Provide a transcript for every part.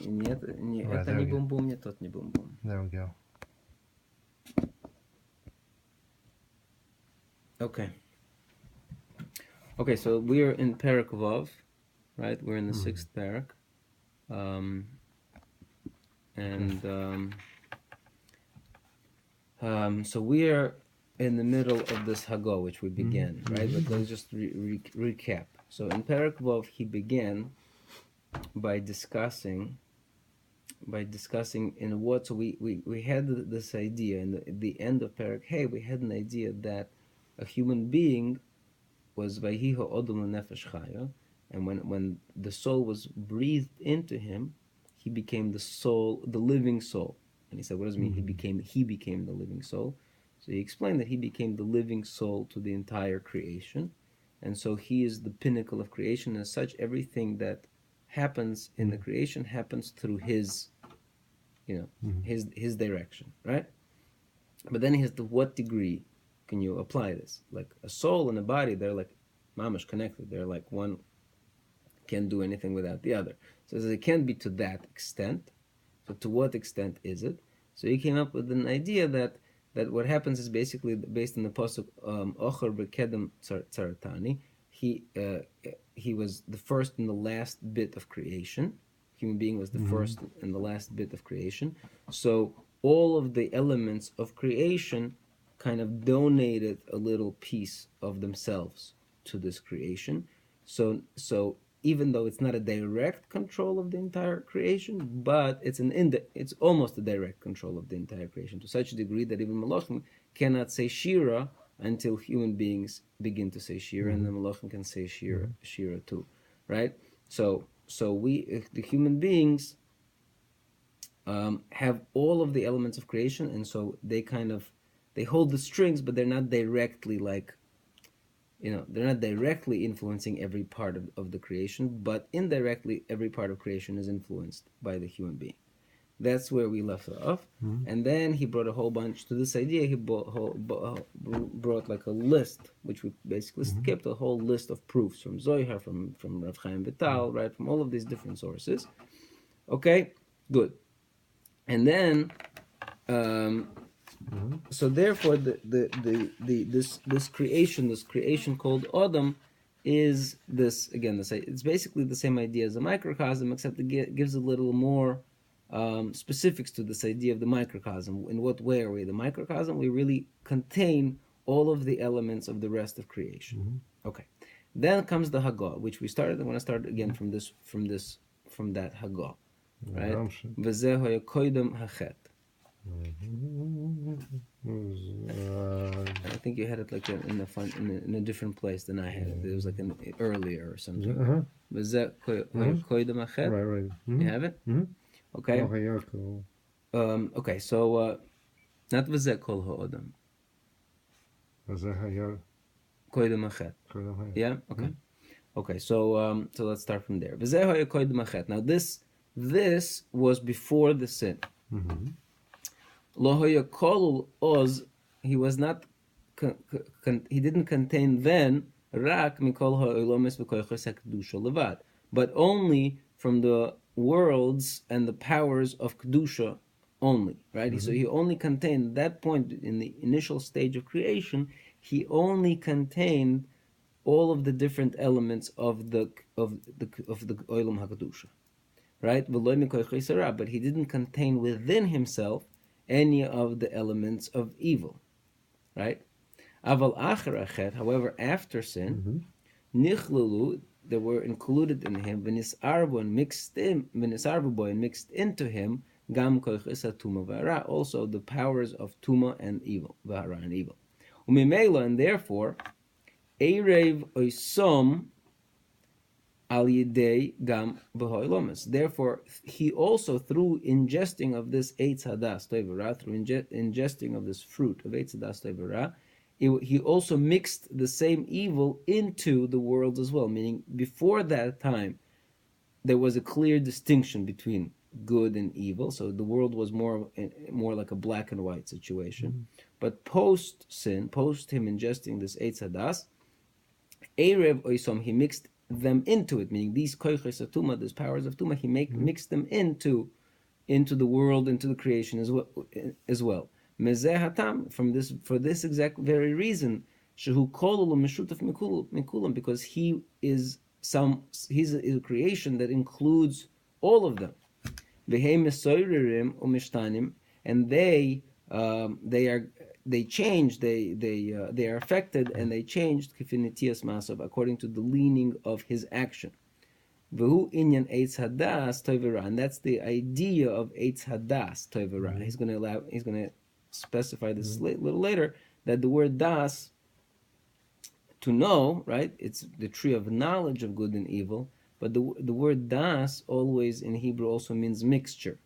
Нет, Right, это there не we go. бум-бум, не тот не бум-бум. There we go. Okay. Okay, so we are in Perek Vav, right? We're in the sixth Perek. So we are in the middle of this Haggadah, which we began, right? But let's just recap. So in Perek Vav, he began by discussing in what, so we had this idea in the end of Perek Hey, we had an idea that a human being was Vayhi ha'odom Nefesh chaya, and when the soul was breathed into him, he became the soul, the living soul. And he said, what does it mean? He became the living soul. So he explained that he became the living soul to the entire creation, and so he is the pinnacle of creation. As such, everything that happens in the creation happens through his, his direction, right? But then he has to what degree can you apply this? Like a soul and a body, they're like mamash connected. They're like one can't do anything without the other. So it can't be to that extent. So to what extent is it? So he came up with an idea that what happens is basically based on the pasuk Ochor Bekedem Tzaratani. He was the first and the last bit of creation. Human being was the first and the last bit of creation. So all of the elements of creation kind of donated a little piece of themselves to this creation. So even though it's not a direct control of the entire creation, but it's it's almost a direct control of the entire creation, to such a degree that even Malachim cannot say Shira until human beings begin to say Shira, and the Malachim can say Shira too, right? So we, the human beings, have all of the elements of creation, and so they hold the strings, but they're not directly they're not directly influencing every part of the creation, but indirectly every part of creation is influenced by the human being. That's where we left off. And then he brought a whole bunch to this idea. He brought like a list, which we basically kept a whole list of proofs from Zohar, from Rav Chaim Vital, right, from all of these different sources. Okay, good. And then so therefore, this creation called Adam is this, again, it's basically the same idea as a microcosm, except it gives a little more specifics to this idea of the microcosm. In what way are we the microcosm? We really contain all of the elements of the rest of creation. Okay, then comes the Haggadah, which we started. I want to start again from that Haggadah, right? V'zeh hoya koydem hachet. I think you had it like in a different place than I had it. It was like earlier or something. Right. You have it? Okay. Okay. So not v'zeh kol ha'odam. Koydem hachet. Yeah. Okay. Okay. So let's start from there. V'zeh hoya koydem hachet. Now this was before the sin. Lohoya kolul oz, he was not, he didn't contain then rak mikol ha'olomis v'koychos ha'kedusha levad, but only from the worlds and the powers of kedusha only, right? So he only contained that point in the initial stage of creation. He only contained all of the different elements of the olam ha'kedusha, right? But he didn't contain within himself any of the elements of evil, right? Aval acher achet, however, after sin, nichlulu, they were included in him, v'nisarvu and mixed into him, gam koiches tuma v'hara, also the powers of tuma and evil, v'hara and evil. Umimela, and therefore, erev oisom al yidei gam b'hoilomis. Therefore, he also, through ingesting of this eitz hadas toivara, through ingesting of this fruit of eitz hadas toivara, he also mixed the same evil into the world as well. Meaning, before that time, there was a clear distinction between good and evil. So the world was more like a black and white situation. But post sin, post him ingesting this eitz hadas, erev oisom, he mixed them into it, meaning these koiches of tuma, these powers of tuma, he mixed them into the world, into the creation as well. Mezeh hatam, from this, for this exact very reason, shehu kolul meshutaf mikulam, because he's a creation that includes all of them. V'hei mesoiririm umishtanim, and they change, they are affected, and they changed kifinitias masav, according to the leaning of his action. V'hu inyan eitz hadas toivera, and that's the idea of eitz hadas toivera. He's going to specify this a little later, that the word das, to know, right? It's the tree of knowledge of good and evil, but the word das always in Hebrew also means mixture.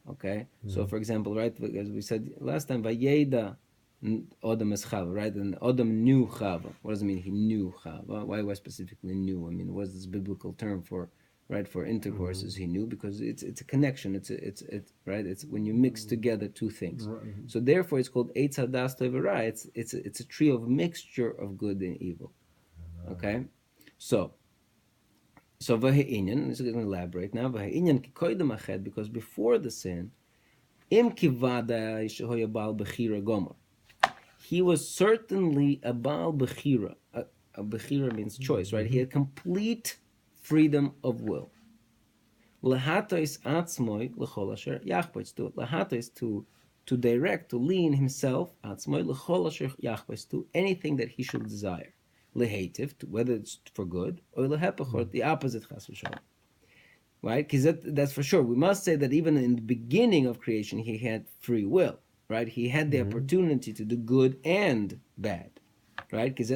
Okay, so for example, right, as we said last time, Vayeda Odom es Chava, right? And Odom knew Chava. What does it mean? He knew Chava. Why specifically knew? I mean, what's this biblical term for, right? For intercourse is he knew, because it's a connection. It's right. It's when you mix together two things. So therefore, it's called Eitz Hadas Tovera. It's a tree of mixture of good and evil. Okay, so Vaheinyan, this is going to elaborate now. Vaheinyan kikoydem ached, because before the sin, im kivada shehoya bal bechira gomer, he was certainly a bal bechira. A bechira means choice, right? He had complete freedom of will. Lahatois atzmoi lechol asher yachpois to. Lahatois to direct, to lean himself atzmoi lechol asher yachpois to anything that he should desire. Lehativ, whether it's for good, or lehepachot, the opposite, chas v'shalom. Right? Because that's for sure. We must say that even in the beginning of creation, he had free will. Right? He had the opportunity to do good and bad. Right? Because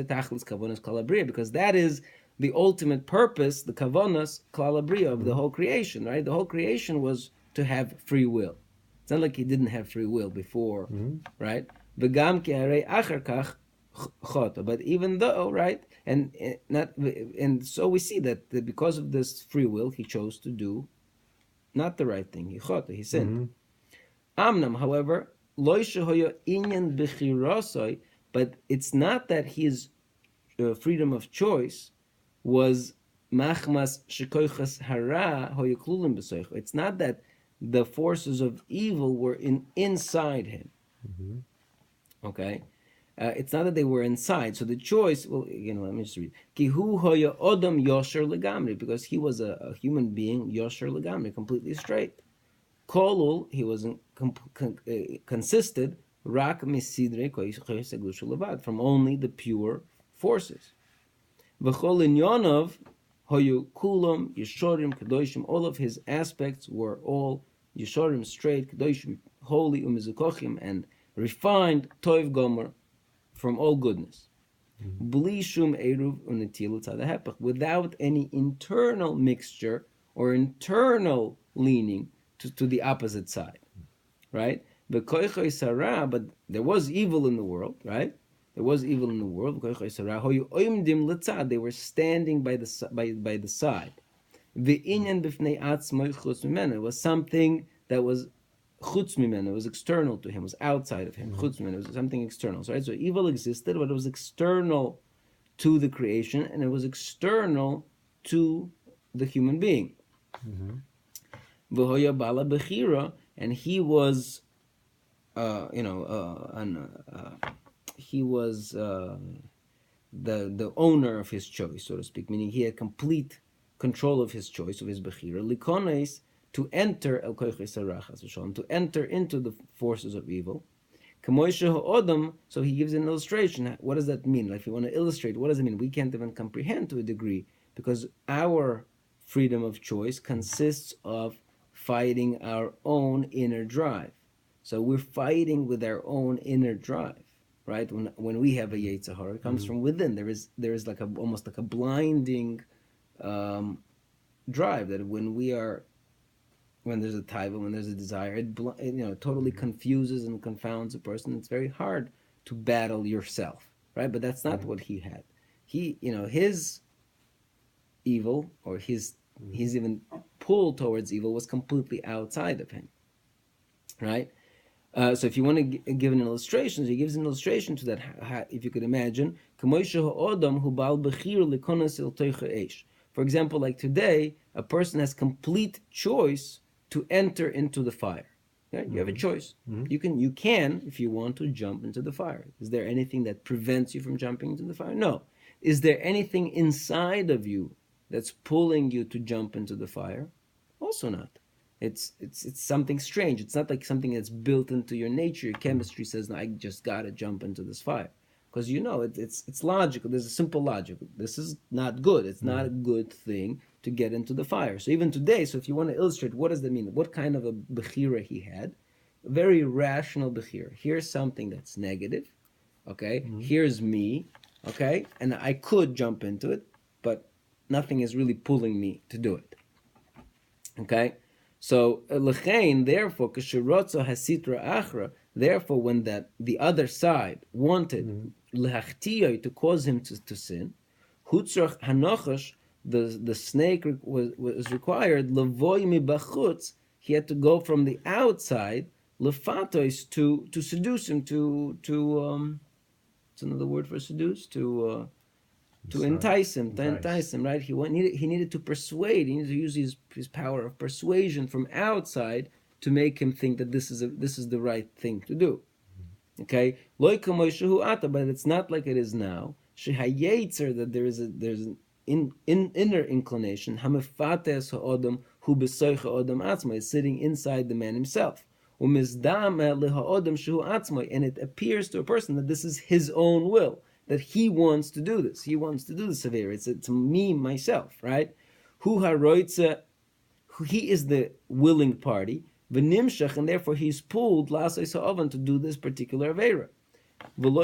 that is the ultimate purpose, the kavanas klalabriya of the whole creation. Right? The whole creation was to have free will. It's not like he didn't have free will before. Right? V'gam ki harei achar kach, but even though, right, and so we see that because of this free will, he chose to do not the right thing. He sinned. Amnam, however, lo shehoya inyan bechirasoi, but it's not that his freedom of choice was machmas shekoichas hara hoyaklulim b'soich. It's not that the forces of evil were inside him. Okay. It's not that they were inside. So the choice, well, let me just read. Kihu hoya odom yosher legamri, because he was a human being, yosher legamri, completely straight. Kolul, he was consisted rak misidre levad, from only the pure forces. V'chol inyonov hoyu kulam yeshorim kedoshim, all of his aspects were all yeshorim, straight, kedoshim, holy, umizukochim, and refined, toiv gomer, from all goodness, without any internal mixture or internal leaning to the opposite side, right? But there was evil in the world, right? There was evil in the world. They were standing by the side. It was something that was chutz mimenu, was external to him, was outside of him. Chutz mimenu was something external. Right? So evil existed, but it was external to the creation, and it was external to the human being. V'hoya bala bechira, and he was, he was the owner of his choice, so to speak, meaning he had complete control of his choice, of his bechira. Likones, to enter el koiches harachas v'shalom, to enter into the forces of evil. So he gives an illustration. What does that mean? Like, if you want to illustrate, what does it mean? We can't even comprehend to a degree, because our freedom of choice consists of fighting our own inner drive. So we're fighting with our own inner drive, right? When we have a yetzer hara, it comes from within. There is like almost like a blinding drive that when there's a taiva, when there's a desire, it totally confuses and confounds a person. It's very hard to battle yourself, right? But that's not what he had. His evil, or his even pull towards evil, was completely outside of him, right? So if you want to give an illustration, so he gives an illustration to that. If you could imagine, for example, like today, a person has complete choice to enter into the fire. Okay? You have a choice. You can, if you want to, jump into the fire. Is there anything that prevents you from jumping into the fire? No. Is there anything inside of you that's pulling you to jump into the fire? Also not. It's something strange. It's not like something that's built into your nature. Your chemistry says, no, I just gotta jump into this fire. Because it's logical. There's a simple logic. This is not good. It's not a good thing to get into the fire. So even today, so if you want to illustrate, what does that mean? What kind of a bechira he had? A very rational bechira. Here's something that's negative, okay? Here's me, okay? And I could jump into it, but nothing is really pulling me to do it, okay? So lechein, therefore, k'shirotzo hasitra achra, therefore, when the other side wanted lehachtiyah, to cause him to sin, hutzrach hanochash, the snake was required levoy mibachutz, he had to go from the outside lefatos to seduce him, to it's another word for seduce, to entice him, right? He needed to persuade. He needed to use his power of persuasion from outside to make him think that this is the right thing to do. Okay, but it's not like it is now. That there's an inner inclination. Is sitting inside the man himself. And it appears to a person that this is his own will, that he wants to do this. He wants to do the severe. It's me, myself, right? He is the willing party, and therefore he's pulled to do this particular avera. And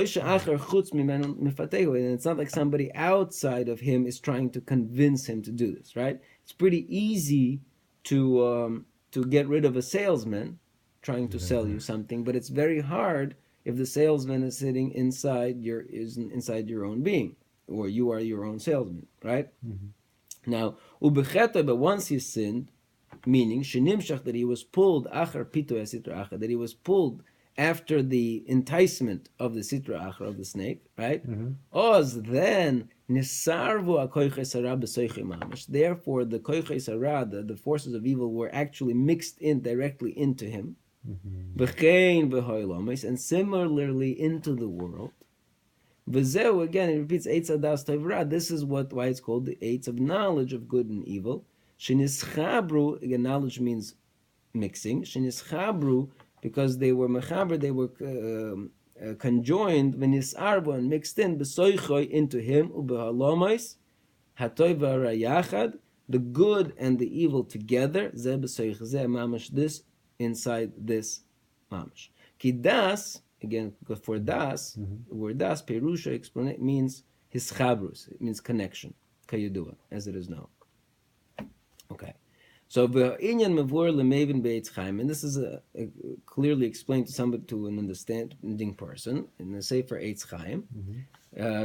it's not like somebody outside of him is trying to convince him to do this, right? It's pretty easy to get rid of a salesman trying to sell you something, but it's very hard if the salesman is sitting inside your own being, or you are your own salesman, right? Now, but once he sinned, meaning shenimshach, that he was pulled achar pito sitra achar, that he was pulled after the enticement of the sitra achar, of the snake, right? Oz, then nisarvu akoyches hara b'soichei mamash. Therefore, the koyches hara, the forces of evil, were actually mixed in directly into him. And similarly into the world. V'zeu, again, it repeats, eitz adas tov ra. This is why it's called the eitz of knowledge of good and evil. Shenischabru, again, knowledge means mixing. Shenischabru, because they were mechaber, they were conjoined, v'nisarbu, and mixed in, b'soichoi, into him, u'b'halomais, hatoi v'arayachad, the good and the evil together, zeh b'soich, zeh mamash, this inside this mamash. Ki das, again, for das, the word das, perusha, explain, means hischabrus, it means connection, kayudua, as it is known. Okay, so v'inyan mavur lemevin be'etz chaim, and this is clearly explained to somebody, to an understanding person, in the Sefer Eitz Chaim,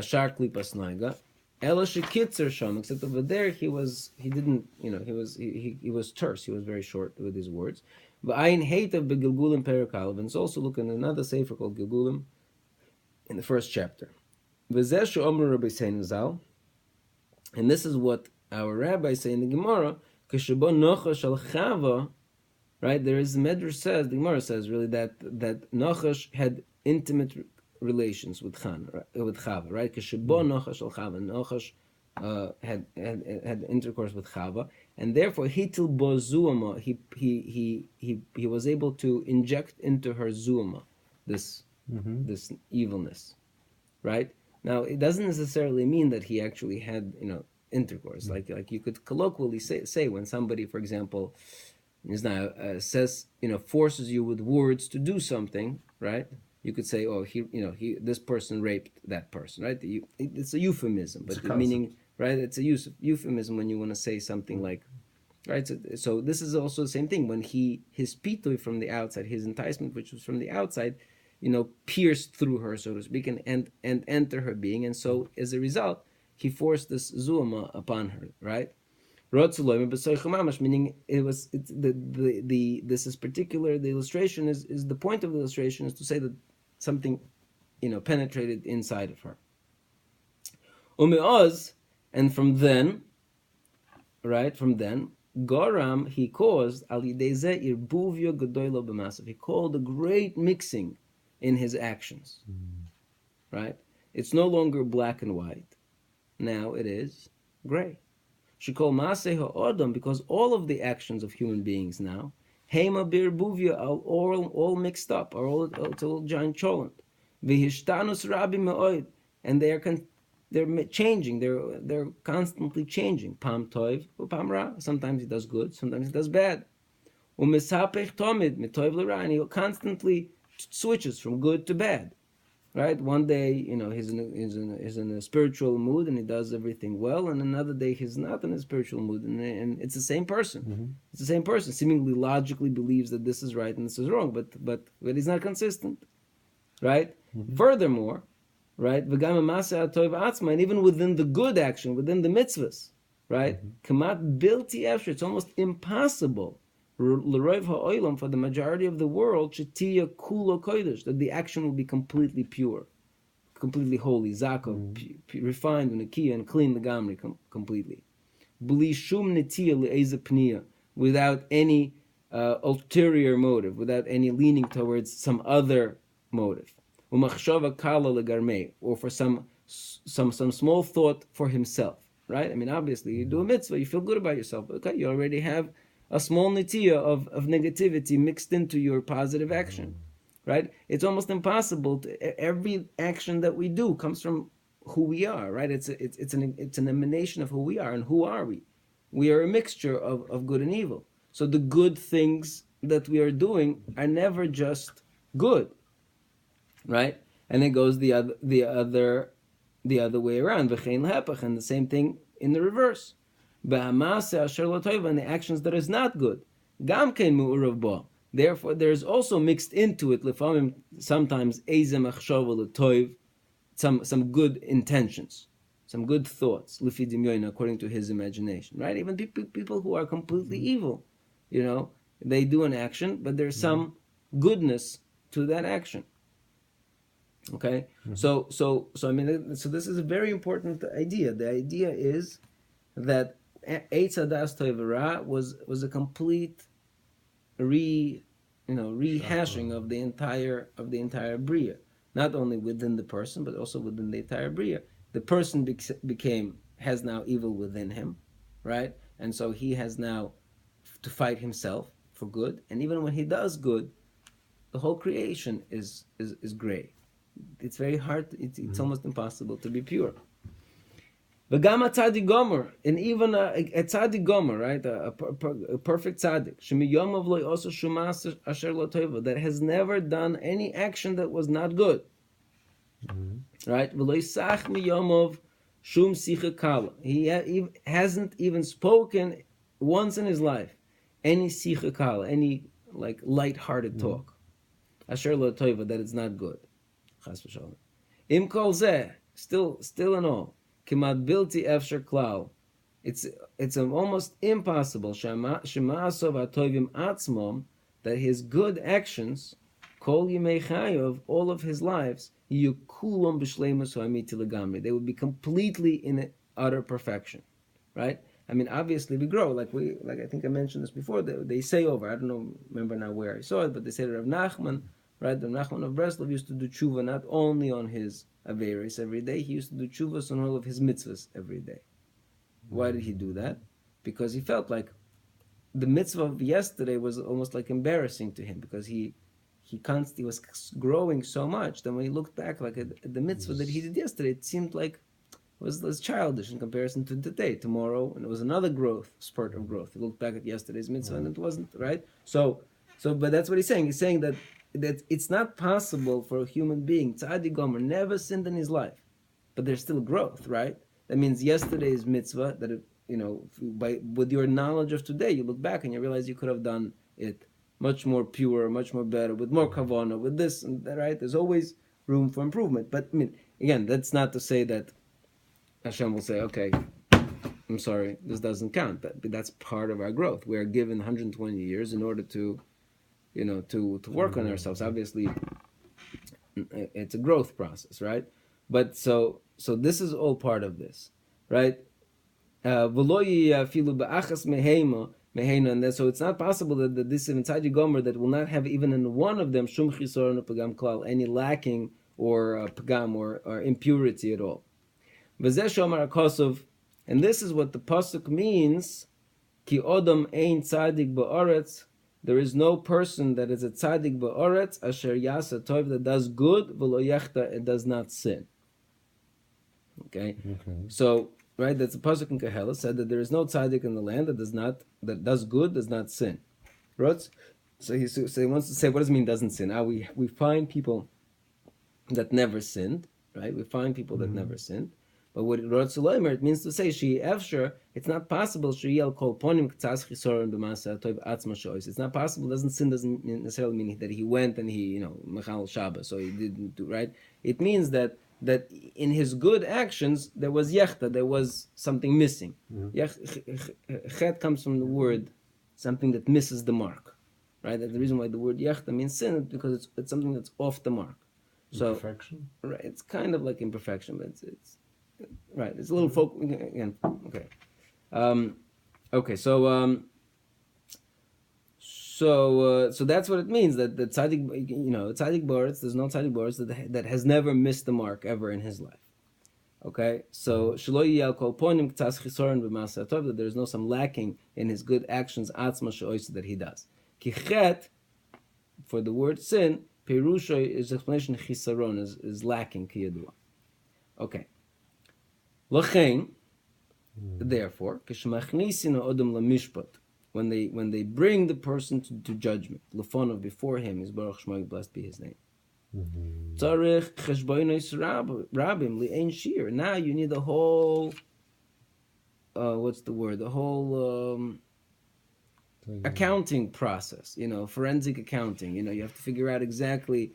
Shar Klipas Noiga, Ela shekitzer sham, except over there he was terse, he was very short with his words. V'ayin heitav begilgulim perakalav, and it's also look in another Sefer called Gilgulim, in the first chapter. V'zeh she'omer Rabbi Seinu Zal, and this is what our rabbis say in the Gemara, K'shebo Nochash al Chava, right? There is, the Medrash says, the Gemara says really that Nochash had intimate relations with Chava, right? K'shebo Nochash al Chava, Nochash had intercourse with Chava, and therefore hitil bo zuama, he was able to inject into her zuama this evilness, right? Now it doesn't necessarily mean that he actually had intercourse, like you could colloquially say when somebody, for example, is now says forces you with words to do something, right? You could say, oh, this person raped that person, right? It's a euphemism, but the meaning, right? It's a euphemism when you want to say something like, right? So this is also the same thing when his pitui from the outside, his enticement, which was from the outside, pierced through her, so to speak, and enter her being, and so as a result, he forced this zuama upon her, right? Meaning this is particular. The illustration is the point of the illustration is to say that something, penetrated inside of her. Umeoz, and from then, right, Goram, he caused al yideze irbuvio gedoylo b'masav. He called a great mixing in his actions. Right? It's no longer black and white. Now it is gray. She called Maseh ha'odam because all of the actions of human beings now, Hema birbuvia, are all mixed up, are all giant cholent. V'hishtanus rabbi me'oid, and they're changing. They're constantly changing. Pam toiv, pam ra. Sometimes he does good, sometimes he does bad. U'misapech tomid mitoiv l'ra, and he constantly switches from good to bad. Right? One day, he's in a spiritual mood and he does everything well, and another day he's not in a spiritual mood, and it's the same person. Mm-hmm. It's the same person. Seemingly logically believes that this is right and this is wrong, but he's not consistent. Right? Mm-hmm. Furthermore, right? And even within the good action, within the mitzvahs, right? Kamat bilti efshir. It's almost impossible for the majority of the world, shetiya kulo kodesh, that the action will be completely pure, completely holy, zaka, refined, nekiya, and clean the gamri completely. Bli shum netiya le'eza pniya, without any ulterior motive, without any leaning towards some other motive. Umachshava kala legarmei, or for some small thought for himself. Right? I mean, obviously, you do a mitzvah, you feel good about yourself. Okay, you already have a small netiya of negativity mixed into your positive action, right? It's almost impossible. Every action that we do comes from who we are, right? It's an emanation of who we are. And who are we? We are a mixture of good and evil. So the good things that we are doing are never just good, right? And it goes the other way around. And the same thing in the reverse. And the actions that is not good. Therefore, there is also mixed into it, sometimes some good intentions, some good thoughts, according to his imagination. Right? Even people who are completely evil, they do an action, but there's some goodness to that action. Okay? So this is a very important idea. The idea is that Eitz Hadas Tov Ra was a complete rehashing of the entire bria, not only within the person but also within the entire bria. The person has now evil within him, right? And so he has now to fight himself for good. And even when he does good, the whole creation is gray. It's very hard. It's almost impossible to be pure. V'gam tzaddik gomer, and even a tzaddik gomer, right, a perfect tzaddik, shemiyomov lo also shumas asher lo tova, that has never done any action that was not good, right? V'lo yisach miyomov shum sicha kala. He hasn't even spoken once in his life any sicha kala, any like light-hearted talk, asher lo tova, that it's not good. Chas v'shalom. Im kol zeh, still in all. Kimat bilti efshar klal. It's almost impossible shema'asov ha'tovim atzmom, that his good actions, kol yimei chayav, all of his lives, yukulom b'shleimus ha'amiti legamri, they would be completely in utter perfection, right? I mean, obviously we grow, like I think I mentioned this before. They say over, I don't remember now where I saw it, but they say that Rav Nachman, right? The Nachman of Breslov used to do tshuva not only on his Averis every day, he used to do tshuvas on all of his mitzvahs every day. Why did he do that? Because he felt like the mitzvah of yesterday was almost like embarrassing to him, because he was growing so much. Then when he looked back like at the mitzvah that he did yesterday, it seemed like it was childish in comparison to today. Tomorrow, and it was another spurt of growth. He looked back at yesterday's mitzvah and it wasn't, right? So, but that's what he's saying. He's saying that it's not possible for a human being, tzaddik gomer, never sinned in his life, but there's still growth, right? That means yesterday's mitzvah, that with your knowledge of today, you look back and you realize you could have done it much more pure, much more better, with more kavanah, with this and that, right? There's always room for improvement. But I mean, again, that's not to say that Hashem will say, okay, I'm sorry, this doesn't count. That's part of our growth. We are given 120 years in order to, to work on ourselves. Obviously, it's a growth process, right? But so this is all part of this, right? And so it's not possible that this inside gomer that will not have even in one of them shum chisoron pagam klal, any lacking or pagam or impurity at all. V'zeh shomar akosov, and this is what the pasuk means. Ki odom ein tzadik ba'aretz. There is no person that is a tzaddik ba'aretz asher yasa tov, that does good, v'lo yechta, it does not sin. Okay? So, right, that's a pasuk in Kahela said that there is no tzaddik in the land that does good, does not sin. Right? So he wants to say, what does it mean doesn't sin? We find people that never sinned, right? We find people that never sinned. But what it means to say, it's not possible. It's not possible. Doesn't necessarily mean that he went and he, Mechal Shabbos, so he didn't do, right? It means that in his good actions, there was yechta, there was something missing. Chet comes from the word, something that misses the mark, right? That's the reason why the word yechta means sin, is because it's something that's off the mark. So, imperfection? Right, it's kind of like imperfection, but it's right. It's a little again. Okay, okay. So that's what it means, that the tzaddik, tzaddik boretz. There's no tzaddik boretz that has never missed the mark ever in his life. Okay, so shelo yiyal kol ponim k'tas chisoron b'maaseh tov, that there's no some lacking in his good actions atzma she'oisa that he does. Ki chet, for the word sin, Perusha is explanation chisaron is lacking kiyadua. Okay. L'chein, therefore, kishmachnisin odom lamishpat, when they bring the person to judgment, lefonov, before him, is Baruch Shemai, blessed be his name. Tzarich cheshbonos rabim li'ein shir. Now you need the whole, what's the word? The whole accounting process, forensic accounting. You have to figure out exactly